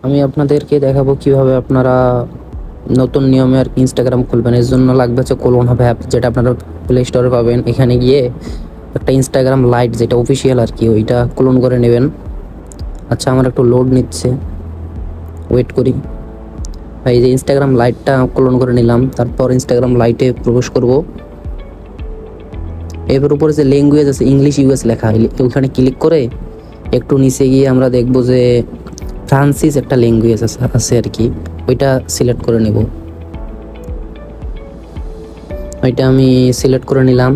আমি আপনাদেরকে দেখাবো কিভাবে আপনারা নতুন নিয়মে আর কি ইনস্টাগ্রাম খুলবেন। এর জন্য লাগবে হচ্ছে কোলন হবে অ্যাপ, যেটা আপনারা প্লে স্টোরে পাবেন। এখানে গিয়ে একটা ইনস্টাগ্রাম লাইট, যেটা অফিসিয়াল আর কি, ওইটা ক্লোন করে নেবেন। আচ্ছা, আমার একটু লোড নিচ্ছে, ওয়েট করি। এই যে ইনস্টাগ্রাম লাইটটা ক্লোন করে নিলাম, তারপর ইনস্টাগ্রাম লাইটে প্রবেশ করব। এর উপরে যে ল্যাঙ্গুয়েজ আছে ইংলিশ ইউএস লেখা, ওখানে ক্লিক করে একটু নিচে গিয়ে আমরা দেখব যে ফ্রান্সিস একটা ল্যাঙ্গুয়েজ আছে আর কি, ওইটা সিলেক্ট করে নেব। ওইটা আমি সিলেক্ট করে নিলাম।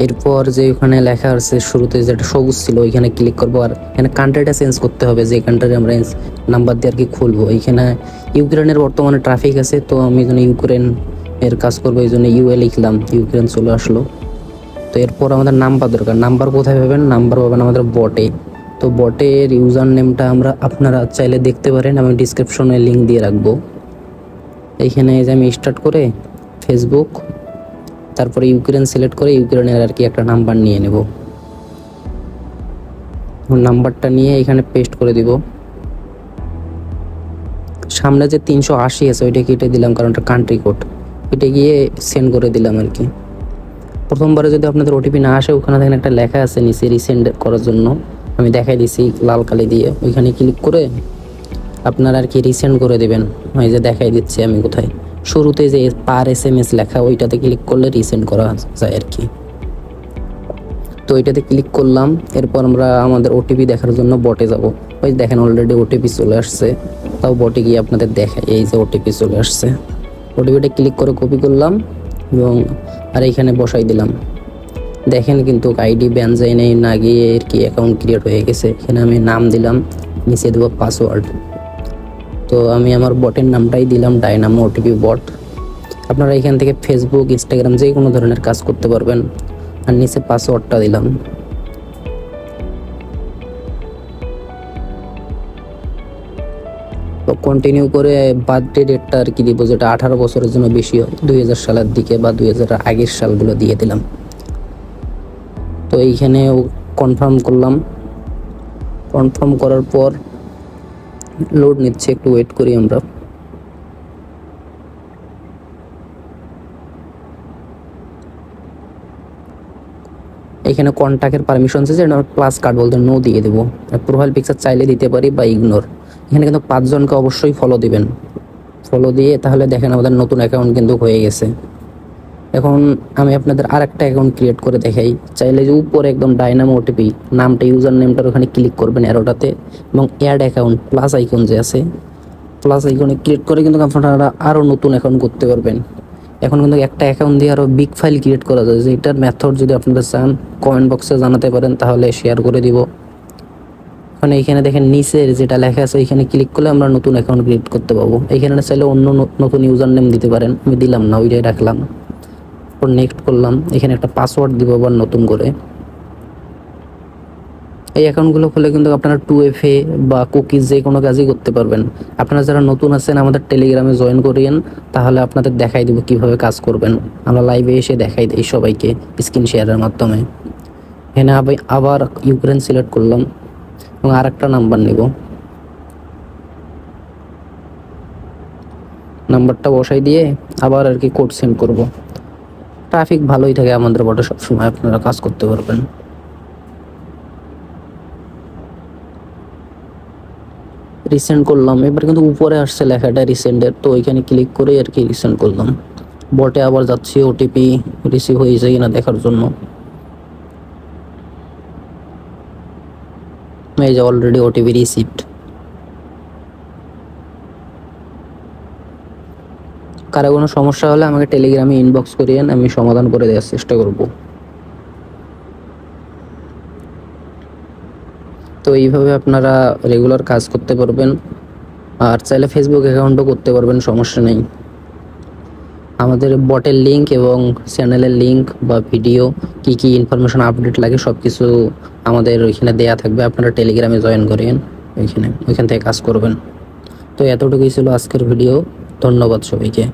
এরপর যে ওখানে লেখা আছে শুরুতে যেটা সবুজ ছিল, ওইখানে ক্লিক করবো। আর এখানে কান্ট্রিটা চেঞ্জ করতে হবে, যে কান্ট্রি আমরা নাম্বার দিয়ে আর কি খুলবো। এইখানে ইউক্রেনের বর্তমানে ট্রাফিক আছে, তো আমি যেন ইউক্রেন এর কাজ করবো, এই জন্য ইউএ লিখলাম, ইউক্রেন চলে আসলো। তো এরপর আমাদের নাম্বার দরকার। নাম্বার কোথায় পাবেন? নাম্বার পাবেন আমাদের বটে। তো বটের ইউজার নেমটা আপনারা চাইলে দেখতে পারেন, আমি ডিসক্রিপশনে লিঙ্ক দিয়ে রাখবো। এইখানে যে আমি স্টার্ট করে ফেসবুক, তারপরে ইউক্রেন সিলেক্ট করে ইউক্রেনের আর কি একটা নাম্বার নিয়ে নেব। নাম্বারটা নিয়ে এখানে পেস্ট করে দিব। সামনে যে 380 আছে ওইটা কেটে দিলাম, কারণ এটা কান্ট্রি কোড। এটা গিয়ে সেন্ড করে দিলাম আর কি। প্রথমবারে যদি আপনাদের ওটিপি না আসে, ওখানে দেখেন একটা লেখা আছে নিচে রিসেন্ড করার জন্য, আমি দেখাই দিছি লাল কালি দিয়ে। ওইখানে ক্লিক করে আপনারা আর কি রিসেন্ড করে দেবেন। ওই যে দেখাই দিচ্ছি আমি কোথায়, শুরুতে যে পার SMS লেখা, ওইটাতে ক্লিক করলে রিসেন্ড করা যায় আর কি। তো ওইটাতে ক্লিক করলাম। এরপর আমরা আমাদের ওটিপি দেখার জন্য বটে যাব। ওই দেখেন অলরেডি ওটিপি চলে আসছে, তাও বটে গিয়ে আপনাদের দেখায়, এই যে ওটিপি চলে আসছে। ওটিপিটা ক্লিক করে কপি করলাম এবং আর এইখানে বসাই দিলাম। দেখেন কিন্তু আইডি ব্যান যায় নেই, না গিয়ে আর কি অ্যাকাউন্ট ক্রিয়েট হয়ে গেছে। এখানে আমি নাম দিলাম, নিচে দেবো পাসওয়ার্ড। তো আমি আমার বটের নামটাই দিলাম ডায়নামো ওটিপি বট। আপনারা এখান থেকে ফেসবুক, ইনস্টাগ্রাম যে কোনো ধরনের কাজ করতে পারবেন। আর নিচে পাসওয়ার্ডটা দিলাম। তো কন্টিনিউ করে বার্থডে ডেটটা আর কি দিব, যেটা 18 বছরের জন্য বেশি হয়, 2000 সালের দিকে বা 2000 আগের সালগুলো দিয়ে দিলাম। তো এইখানে কনফার্ম করলাম। কনফার্ম করার পর লোড নিচ্ছে, একটু ওয়েট করি আমরা। এখানে কন্ট্যাক্টের পারমিশন আছে, যেটা প্লাস কার্ড বলতে নো দিয়ে দেবো। প্রোফাইল পিকচার চাইলে দিতে পারি বা ইগনোর। এখানে কিন্তু 5 জনকে অবশ্যই ফলো দিবেন। ফলো দিয়ে তাহলে দেখেন আমাদের নতুন অ্যাকাউন্ট কিন্তু হয়ে গেছে। এখন আমি আপনাদের আর একটা অ্যাকাউন্ট ক্রিয়েট করে দেখাই। চাইলে যে উপরে একদম ডায়নামো ওটিপি নামটা, ইউজার নেমটার ওখানে ক্লিক করবেন অ্যারোটাতে, এবং অ্যাড অ্যাকাউন্ট প্লাস আইকন যে আছে, প্লাস আইকনে ক্লিক করে কিন্তু আপনারা আরও নতুন অ্যাকাউন্ট করতে পারবেন। এখন কিন্তু একটা অ্যাকাউন্ট দিয়ে আরও বিগ ফাইল ক্রিয়েট করা যায়। যে এটার মেথড যদি আপনারা চান কমেন্ট বক্সে জানাতে পারেন, তাহলে শেয়ার করে দিব। এখন এইখানে দেখেন নিচের যেটা লেখা আছে, এখানে ক্লিক করলে আমরা নতুন অ্যাকাউন্ট ক্রিয়েট করতে পারবো। এইখানে চাইলে অন্য নতুন ইউজার নেম দিতে পারেন, আমি দিলাম না, ওইটাই রাখলাম। নেক্সট করলাম। এখানে একটা পাসওয়ার্ড দিব আবার নতুন করে। এই অ্যাকাউন্টগুলো খুলে কিন্তু আপনারা 2FA বা কুকিজ যে কোনো কাজই করতে পারবেন। আপনারা যারা নতুন আছেন আমাদের টেলিগ্রামে জয়েন করিয়েন, তাহলে আপনাদের দেখাই দেবো কীভাবে কাজ করবেন। আমরা লাইভে এসে দেখাই দিই সবাইকে স্ক্রিন শেয়ারের মাধ্যমে। এখানে আবার ইউক্রেন সিলেক্ট করলাম এবং আর একটা নাম্বার নেব। নাম্বারটা বসাই দিয়ে আবার আর কি কোড সেন্ড করব। ট্রাফিক ভালোই থাকে আমাদের বটে, সবসময় আপনারা কাজ করতে পারবেন। রিসেন্ড করলাম। এবার কিন্তু উপরে আসছে লেখাটা রিসেন্ডের, তো ওইখানে ক্লিক করে আর কি রিসেন্ড করলাম। বটে আবার যাচ্ছি ওটিপি রিসিভ হয়েছে কিনা দেখার জন্য। এই যে অলরেডি ওটিপি রিসিভড। কারো কোনো সমস্যা হলে আমাকে টেলিগ্রামে ইনবক্স করিয়েন, আমি সমাধান করে দেওয়ার চেষ্টা করব। তো এইভাবে আপনারা রেগুলার কাজ করতে পারবেন। আর চাইলে ফেসবুক অ্যাকাউন্টও করতে পারবেন, সমস্যা নেই। আমাদের বটের লিঙ্ক এবং চ্যানেলের লিঙ্ক বা ভিডিও কি কি ইনফরমেশন আপডেট লাগে সব কিছু আমাদের ওইখানে দেয়া থাকবে। আপনারা টেলিগ্রামে জয়েন করেন, ওইখান থেকে কাজ করবেন। তো এতটুকুই ছিল আজকের ভিডিও। ধন্যবাদ সবাইকে।